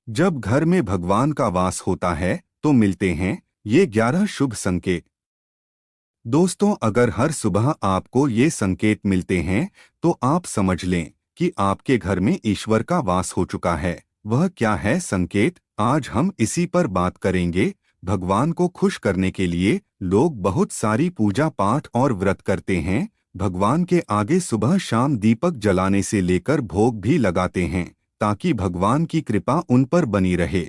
जब घर में भगवान का वास होता है तो मिलते हैं ये 11 शुभ संकेत। दोस्तों, अगर हर सुबह आपको ये संकेत मिलते हैं तो आप समझ लें कि आपके घर में ईश्वर का वास हो चुका है। वह क्या है संकेत, आज हम इसी पर बात करेंगे। भगवान को खुश करने के लिए लोग बहुत सारी पूजा पाठ और व्रत करते हैं। भगवान के आगे सुबह शाम दीपक जलाने से लेकर भोग भी लगाते हैं ताकि भगवान की कृपा उन पर बनी रहे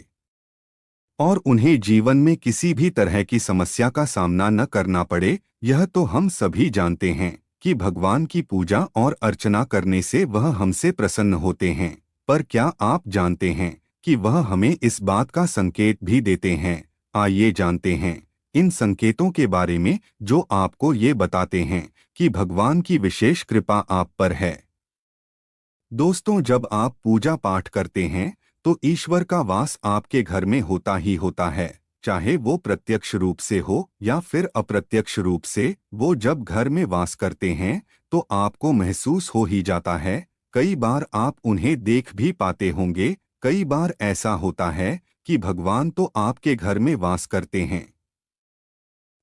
और उन्हें जीवन में किसी भी तरह की समस्या का सामना न करना पड़े। यह तो हम सभी जानते हैं कि भगवान की पूजा और अर्चना करने से वह हमसे प्रसन्न होते हैं, पर क्या आप जानते हैं कि वह हमें इस बात का संकेत भी देते हैं? आइए जानते हैं इन संकेतों के बारे में जो आपको ये बताते हैं कि भगवान की विशेष कृपा आप पर है। दोस्तों, जब आप पूजा पाठ करते हैं तो ईश्वर का वास आपके घर में होता ही होता है, चाहे वो प्रत्यक्ष रूप से हो या फिर अप्रत्यक्ष रूप से। वो जब घर में वास करते हैं तो आपको महसूस हो ही जाता है। कई बार आप उन्हें देख भी पाते होंगे। कई बार ऐसा होता है कि भगवान तो आपके घर में वास करते हैं,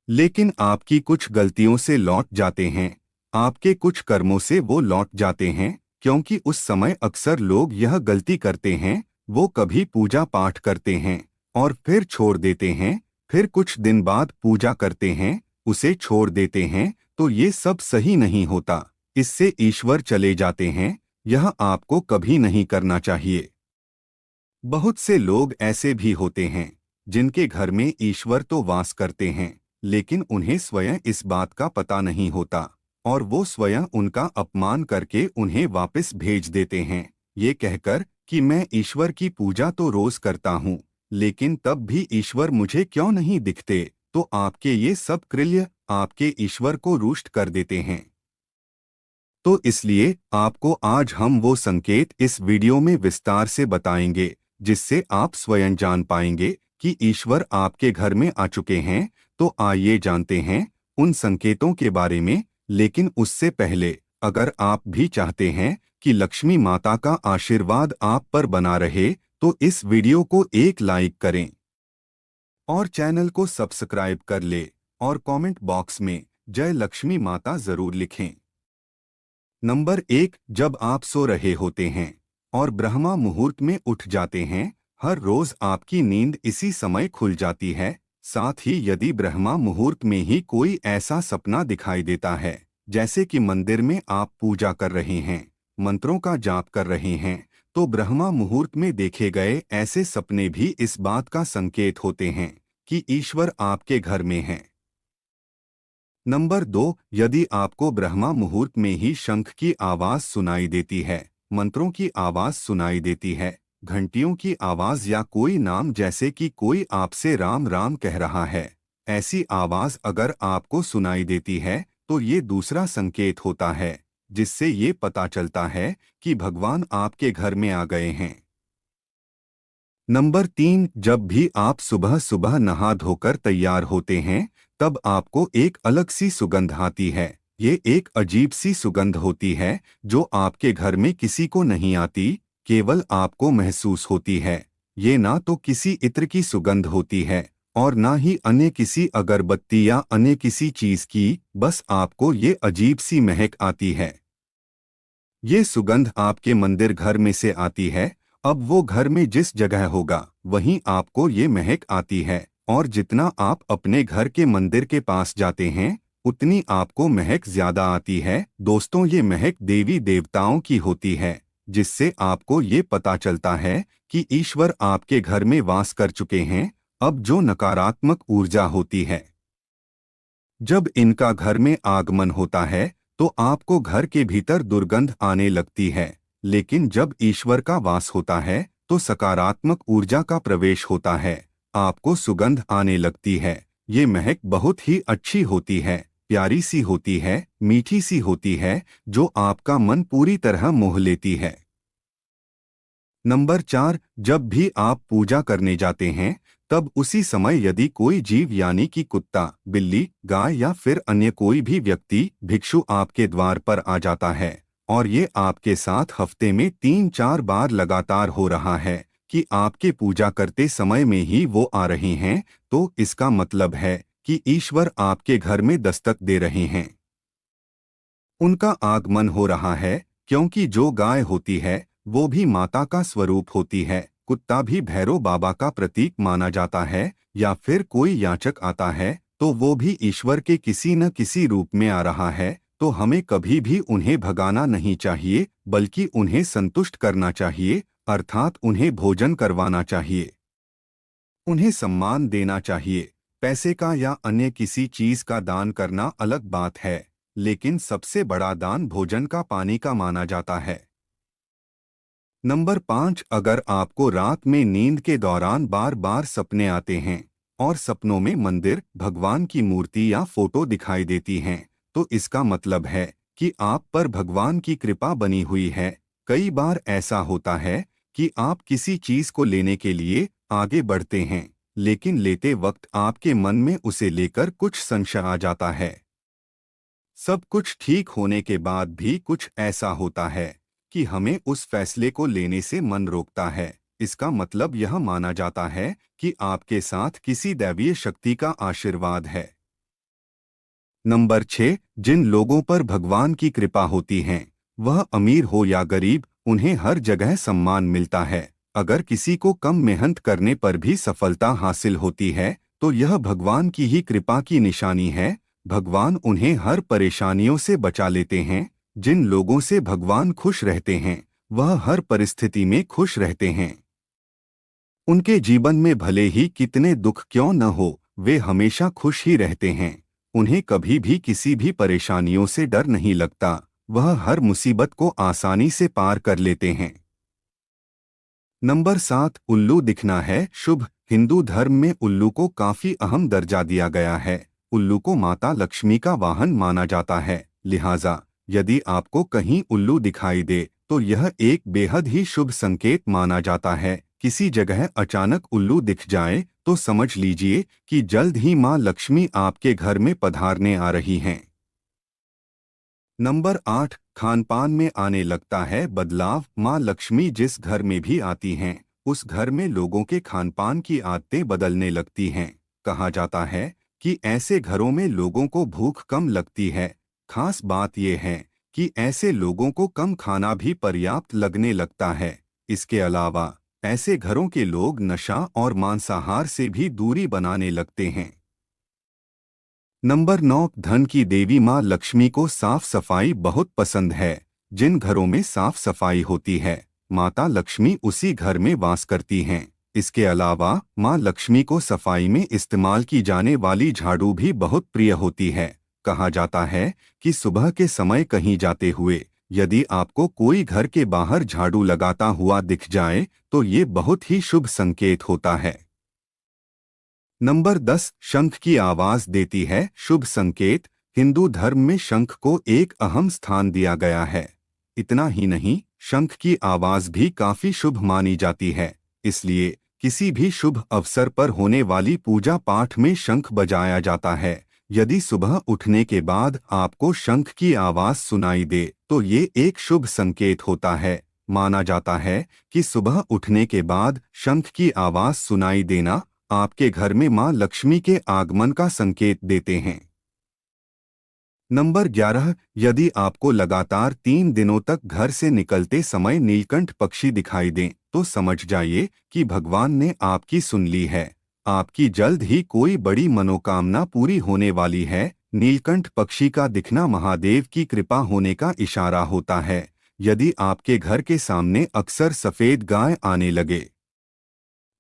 लेकिन आपकी कुछ गलतियों से लौट जाते हैं। आपके कुछ कर्मों से वो लौट जाते हैं, क्योंकि उस समय अक्सर लोग यह गलती करते हैं। वो कभी पूजा पाठ करते हैं और फिर छोड़ देते हैं, फिर कुछ दिन बाद पूजा करते हैं, उसे छोड़ देते हैं। तो ये सब सही नहीं होता, इससे ईश्वर चले जाते हैं। यह आपको कभी नहीं करना चाहिए। बहुत से लोग ऐसे भी होते हैं जिनके घर में ईश्वर तो वास करते हैं, लेकिन उन्हें स्वयं इस बात का पता नहीं होता और वो स्वयं उनका अपमान करके उन्हें वापस भेज देते हैं, ये कहकर कि मैं ईश्वर की पूजा तो रोज करता हूँ, लेकिन तब भी ईश्वर मुझे क्यों नहीं दिखते। तो आपके ये सब कृत्य आपके ईश्वर को रुष्ट कर देते हैं। तो इसलिए आपको आज हम वो संकेत इस वीडियो में विस्तार से बताएंगे जिससे आप स्वयं जान पाएंगे कि ईश्वर आपके घर में आ चुके हैं। तो आइए जानते हैं उन संकेतों के बारे में। लेकिन उससे पहले, अगर आप भी चाहते हैं कि लक्ष्मी माता का आशीर्वाद आप पर बना रहे तो इस वीडियो को एक लाइक करें और चैनल को सब्सक्राइब कर ले और कमेंट बॉक्स में जय लक्ष्मी माता जरूर लिखें। नंबर 1, जब आप सो रहे होते हैं और ब्रह्मा मुहूर्त में उठ जाते हैं। हर रोज आपकी नींद इसी समय खुल जाती है। साथ ही यदि ब्रह्मा मुहूर्त में ही कोई ऐसा सपना दिखाई देता है, जैसे कि मंदिर में आप पूजा कर रहे हैं, मंत्रों का जाप कर रहे हैं, तो ब्रह्मा मुहूर्त में देखे गए ऐसे सपने भी इस बात का संकेत होते हैं कि ईश्वर आपके घर में है। नंबर 2, यदि आपको ब्रह्मा मुहूर्त में ही शंख की आवाज सुनाई देती है, मंत्रों की आवाज सुनाई देती है, घंटियों की आवाज या कोई नाम जैसे कि कोई आपसे राम राम कह रहा है, ऐसी आवाज अगर आपको सुनाई देती है तो ये दूसरा संकेत होता है जिससे ये पता चलता है कि भगवान आपके घर में आ गए हैं। नंबर 3, जब भी आप सुबह सुबह नहा धोकर तैयार होते हैं तब आपको एक अलग सी सुगंध आती है। ये एक अजीब सी सुगंध होती है जो आपके घर में किसी को नहीं आती, केवल आपको महसूस होती है। ये ना तो किसी इत्र की सुगंध होती है और ना ही अन्य किसी अगरबत्ती या अन्य किसी चीज की, बस आपको ये अजीब सी महक आती है। ये सुगंध आपके मंदिर घर में से आती है। अब वो घर में जिस जगह होगा वहीं आपको ये महक आती है और जितना आप अपने घर के मंदिर के पास जाते हैं उतनी आपको महक ज्यादा आती है। दोस्तों, ये महक देवी देवताओं की होती है, जिससे आपको ये पता चलता है कि ईश्वर आपके घर में वास कर चुके हैं। अब जो नकारात्मक ऊर्जा होती है, जब इनका घर में आगमन होता है तो आपको घर के भीतर दुर्गंध आने लगती है, लेकिन जब ईश्वर का वास होता है तो सकारात्मक ऊर्जा का प्रवेश होता है, आपको सुगंध आने लगती है। ये महक बहुत ही अच्छी होती है, प्यारी सी होती है, मीठी सी होती है, जो आपका मन पूरी तरह मोह लेती है। नंबर 4, जब भी आप पूजा करने जाते हैं तब उसी समय यदि कोई जीव यानी कि कुत्ता, बिल्ली, गाय या फिर अन्य कोई भी व्यक्ति भिक्षु आपके द्वार पर आ जाता है और ये आपके साथ हफ्ते में 3-4 बार लगातार हो रहा है, कि आपके पूजा करते समय में ही वो आ रहे हैं, तो इसका मतलब है कि ईश्वर आपके घर में दस्तक दे रहे हैं। उनका आगमन हो रहा है, क्योंकि जो गाय होती है वो भी माता का स्वरूप होती है। कुत्ता भी भैरव बाबा का प्रतीक माना जाता है, या फिर कोई याचक आता है तो वो भी ईश्वर के किसी न किसी रूप में आ रहा है। तो हमें कभी भी उन्हें भगाना नहीं चाहिए, बल्कि उन्हें संतुष्ट करना चाहिए, अर्थात उन्हें भोजन करवाना चाहिए, उन्हें सम्मान देना चाहिए। पैसे का या अन्य किसी चीज का दान करना अलग बात है, लेकिन सबसे बड़ा दान भोजन का, पानी का माना जाता है। नंबर 5, अगर आपको रात में नींद के दौरान बार बार सपने आते हैं और सपनों में मंदिर, भगवान की मूर्ति या फोटो दिखाई देती हैं, तो इसका मतलब है कि आप पर भगवान की कृपा बनी हुई है। कई बार ऐसा होता है कि आप किसी चीज को लेने के लिए आगे बढ़ते हैं, लेकिन लेते वक्त आपके मन में उसे लेकर कुछ संशय आ जाता है। सब कुछ ठीक होने के बाद भी कुछ ऐसा होता है कि हमें उस फैसले को लेने से मन रोकता है। इसका मतलब यह माना जाता है कि आपके साथ किसी दैवीय शक्ति का आशीर्वाद है। नंबर 6, जिन लोगों पर भगवान की कृपा होती है, वह अमीर हो या गरीब, उन्हें हर जगह सम्मान मिलता है। अगर किसी को कम मेहनत करने पर भी सफलता हासिल होती है, तो यह भगवान की ही कृपा की निशानी है। भगवान उन्हें हर परेशानियों से बचा लेते हैं। जिन लोगों से भगवान खुश रहते हैं, वह हर परिस्थिति में खुश रहते हैं। उनके जीवन में भले ही कितने दुख क्यों न हो, वे हमेशा खुश ही रहते हैं। उन्हें कभी भी किसी भी परेशानियों से डर नहीं लगता, वह हर मुसीबत को आसानी से पार कर लेते हैं। नंबर 7, उल्लू दिखना है शुभ। हिंदू धर्म में उल्लू को काफी अहम दर्जा दिया गया है। उल्लू को माता लक्ष्मी का वाहन माना जाता है, लिहाजा यदि आपको कहीं उल्लू दिखाई दे तो यह एक बेहद ही शुभ संकेत माना जाता है। किसी जगह अचानक उल्लू दिख जाए तो समझ लीजिए कि जल्द ही माँ लक्ष्मी आपके घर में पधारने आ रही हैं। नंबर 8, खानपान में आने लगता है बदलाव। माँ लक्ष्मी जिस घर में भी आती हैं, उस घर में लोगों के खानपान की आदतें बदलने लगती हैं। कहा जाता है कि ऐसे घरों में लोगों को भूख कम लगती है। खास बात यह है कि ऐसे लोगों को कम खाना भी पर्याप्त लगने लगता है। इसके अलावा ऐसे घरों के लोग नशा और मांसाहार से भी दूरी बनाने लगते हैं। नंबर 9, धन की देवी माँ लक्ष्मी को साफ सफाई बहुत पसंद है। जिन घरों में साफ सफाई होती है, माता लक्ष्मी उसी घर में वास करती हैं। इसके अलावा माँ लक्ष्मी को सफाई में इस्तेमाल की जाने वाली झाड़ू भी बहुत प्रिय होती है। कहा जाता है कि सुबह के समय कहीं जाते हुए यदि आपको कोई घर के बाहर झाड़ू लगाता हुआ दिख जाए तो ये बहुत ही शुभ संकेत होता है। नंबर 10, शंख की आवाज देती है शुभ संकेत। हिंदू धर्म में शंख को एक अहम स्थान दिया गया है। इतना ही नहीं, शंख की आवाज भी काफी शुभ मानी जाती है। इसलिए किसी भी शुभ अवसर पर होने वाली पूजा पाठ में शंख बजाया जाता है। यदि सुबह उठने के बाद आपको शंख की आवाज सुनाई दे तो ये एक शुभ संकेत होता है। माना जाता है कि सुबह उठने के बाद शंख की आवाज सुनाई देना आपके घर में मां लक्ष्मी के आगमन का संकेत देते हैं। नंबर 11, यदि आपको लगातार 3 दिनों तक घर से निकलते समय नीलकंठ पक्षी दिखाई दें तो समझ जाइए कि भगवान ने आपकी सुन ली है। आपकी जल्द ही कोई बड़ी मनोकामना पूरी होने वाली है। नीलकंठ पक्षी का दिखना महादेव की कृपा होने का इशारा होता है। यदि आपके घर के सामने अक्सर सफेद गाय आने लगे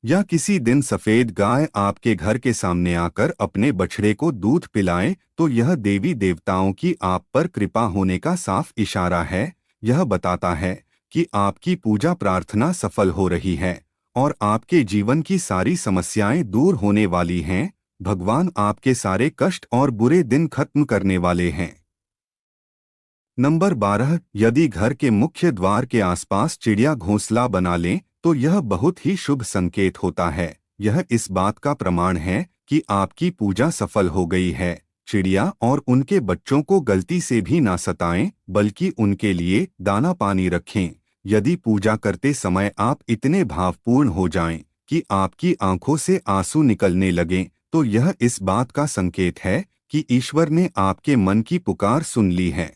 या किसी दिन सफेद गाय आपके घर के सामने आकर अपने बछड़े को दूध पिलाएं तो यह देवी देवताओं की आप पर कृपा होने का साफ इशारा है। यह बताता है कि आपकी पूजा प्रार्थना सफल हो रही है और आपके जीवन की सारी समस्याएं दूर होने वाली हैं। भगवान आपके सारे कष्ट और बुरे दिन खत्म करने वाले हैं। नंबर 12, यदि घर के मुख्य द्वार के आसपास चिड़िया घोंसला बना लें तो यह बहुत ही शुभ संकेत होता है। यह इस बात का प्रमाण है कि आपकी पूजा सफल हो गई है। चिड़िया और उनके बच्चों को गलती से भी ना सताएं, बल्कि उनके लिए दाना पानी रखें। यदि पूजा करते समय आप इतने भावपूर्ण हो जाएं कि आपकी आंखों से आंसू निकलने लगें, तो यह इस बात का संकेत है कि ईश्वर ने आपके मन की पुकार सुन ली है।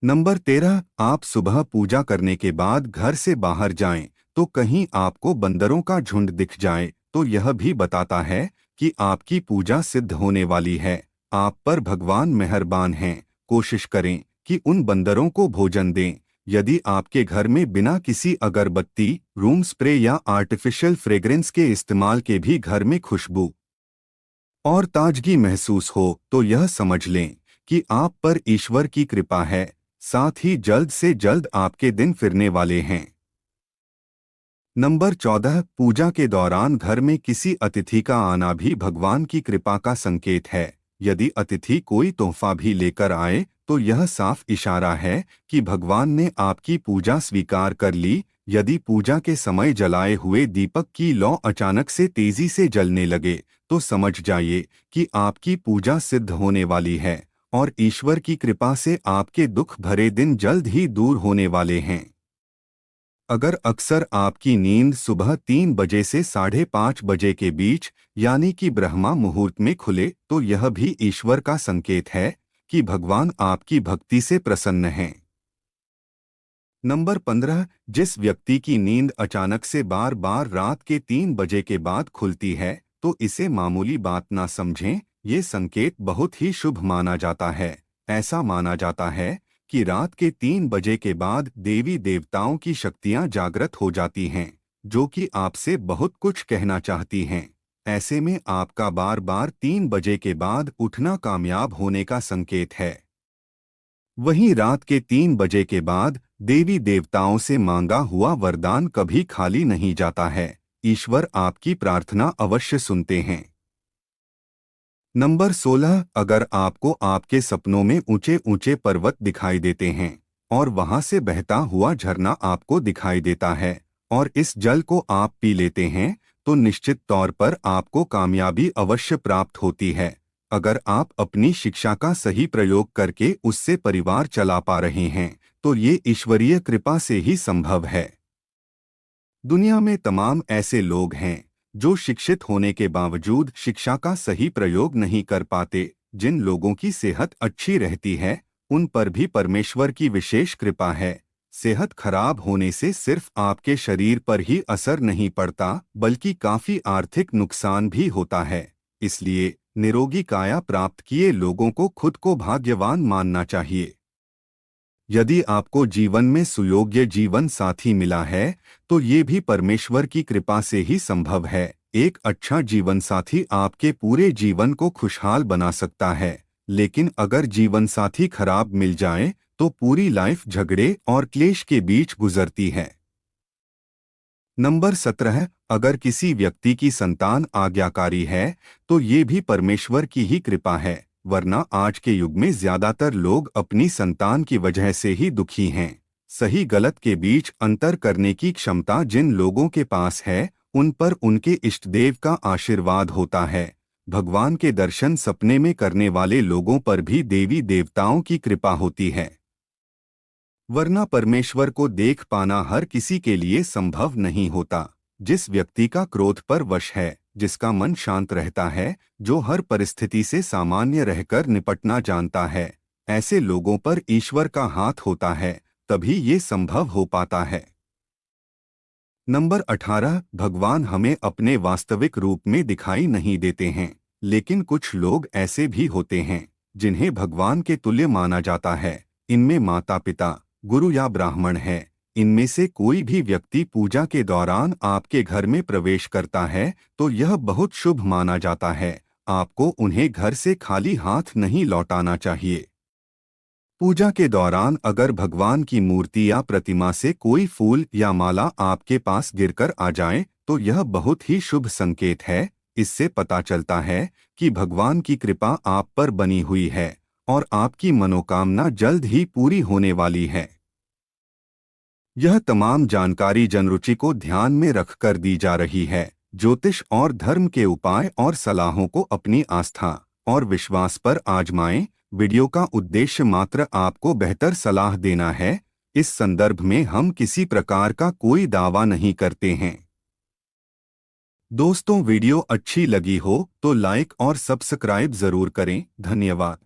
नंबर 13, आप सुबह पूजा करने के बाद घर से बाहर जाएं, तो कहीं आपको बंदरों का झुंड दिख जाए तो यह भी बताता है कि आपकी पूजा सिद्ध होने वाली है। आप पर भगवान मेहरबान हैं। कोशिश करें कि उन बंदरों को भोजन दें। यदि आपके घर में बिना किसी अगरबत्ती, रूम स्प्रे या आर्टिफिशियल फ्रेग्रेंस के इस्तेमाल के भी घर में खुशबू और ताजगी महसूस हो, तो यह समझ लें कि आप पर ईश्वर की कृपा है। साथ ही जल्द से जल्द आपके दिन फिरने वाले हैं। नंबर 14, पूजा के दौरान घर में किसी अतिथि का आना भी भगवान की कृपा का संकेत है। यदि अतिथि कोई तोहफा भी लेकर आए तो यह साफ इशारा है कि भगवान ने आपकी पूजा स्वीकार कर ली। यदि पूजा के समय जलाए हुए दीपक की लौ अचानक से तेजी से जलने लगे तो समझ जाइए कि आपकी पूजा सिद्ध होने वाली है और ईश्वर की कृपा से आपके दुख भरे दिन जल्द ही दूर होने वाले हैं। अगर अक्सर आपकी नींद सुबह 3 बजे से 5:30 बजे के बीच यानी कि ब्रह्मा मुहूर्त में खुले तो यह भी ईश्वर का संकेत है कि भगवान आपकी भक्ति से प्रसन्न हैं। नंबर 15, जिस व्यक्ति की नींद अचानक से बार बार रात के 3 बजे के बाद खुलती है तो इसे मामूली बात ना समझें। ये संकेत बहुत ही शुभ माना जाता है। ऐसा माना जाता है कि रात के 3 बजे के बाद देवी देवताओं की शक्तियां जागृत हो जाती हैं, जो कि आपसे बहुत कुछ कहना चाहती हैं। ऐसे में आपका बार बार 3 बजे के बाद उठना कामयाब होने का संकेत है। वहीं रात के 3 बजे के बाद देवी देवताओं से मांगा हुआ वरदान कभी खाली नहीं जाता है। ईश्वर आपकी प्रार्थना अवश्य सुनते हैं। नंबर 16, अगर आपको आपके सपनों में ऊंचे ऊंचे पर्वत दिखाई देते हैं और वहां से बहता हुआ झरना आपको दिखाई देता है और इस जल को आप पी लेते हैं तो निश्चित तौर पर आपको कामयाबी अवश्य प्राप्त होती है। अगर आप अपनी शिक्षा का सही प्रयोग करके उससे परिवार चला पा रहे हैं तो ये ईश्वरीय कृपा से ही संभव है। दुनिया में तमाम ऐसे लोग हैं जो शिक्षित होने के बावजूद शिक्षा का सही प्रयोग नहीं कर पाते। जिन लोगों की सेहत अच्छी रहती है उन पर भी परमेश्वर की विशेष कृपा है। सेहत खराब होने से सिर्फ आपके शरीर पर ही असर नहीं पड़ता बल्कि काफी आर्थिक नुकसान भी होता है। इसलिए निरोगी काया प्राप्त किए लोगों को खुद को भाग्यवान मानना चाहिए। यदि आपको जीवन में सुयोग्य जीवन साथी मिला है तो ये भी परमेश्वर की कृपा से ही संभव है। एक अच्छा जीवन साथी आपके पूरे जीवन को खुशहाल बना सकता है, लेकिन अगर जीवन साथी खराब मिल जाए तो पूरी लाइफ झगड़े और क्लेश के बीच गुजरती है। नंबर 17, अगर किसी व्यक्ति की संतान आज्ञाकारी है तो ये भी परमेश्वर की ही कृपा है, वरना आज के युग में ज्यादातर लोग अपनी संतान की वजह से ही दुखी हैं। सही गलत के बीच अंतर करने की क्षमता जिन लोगों के पास है उन पर उनके इष्टदेव का आशीर्वाद होता है। भगवान के दर्शन सपने में करने वाले लोगों पर भी देवी देवताओं की कृपा होती है, वरना परमेश्वर को देख पाना हर किसी के लिए संभव नहीं होता। जिस व्यक्ति का क्रोध पर वश है, जिसका मन शांत रहता है, जो हर परिस्थिति से सामान्य रहकर निपटना जानता है, ऐसे लोगों पर ईश्वर का हाथ होता है, तभी ये संभव हो पाता है। नंबर 18, भगवान हमें अपने वास्तविक रूप में दिखाई नहीं देते हैं, लेकिन कुछ लोग ऐसे भी होते हैं जिन्हें भगवान के तुल्य माना जाता है। इनमें माता पिता, गुरु या ब्राह्मण है। इनमें से कोई भी व्यक्ति पूजा के दौरान आपके घर में प्रवेश करता है तो यह बहुत शुभ माना जाता है। आपको उन्हें घर से खाली हाथ नहीं लौटाना चाहिए। पूजा के दौरान अगर भगवान की मूर्ति या प्रतिमा से कोई फूल या माला आपके पास गिरकर आ जाए तो यह बहुत ही शुभ संकेत है। इससे पता चलता है कि भगवान की कृपा आप पर बनी हुई है और आपकी मनोकामना जल्द ही पूरी होने वाली है। यह तमाम जानकारी जनरुचि को ध्यान में रखकर दी जा रही है। ज्योतिष और धर्म के उपाय और सलाहों को अपनी आस्था और विश्वास पर आजमाएं। वीडियो का उद्देश्य मात्र आपको बेहतर सलाह देना है, इस संदर्भ में हम किसी प्रकार का कोई दावा नहीं करते हैं। दोस्तों, वीडियो अच्छी लगी हो तो लाइक और सब्सक्राइब जरूर करें। धन्यवाद।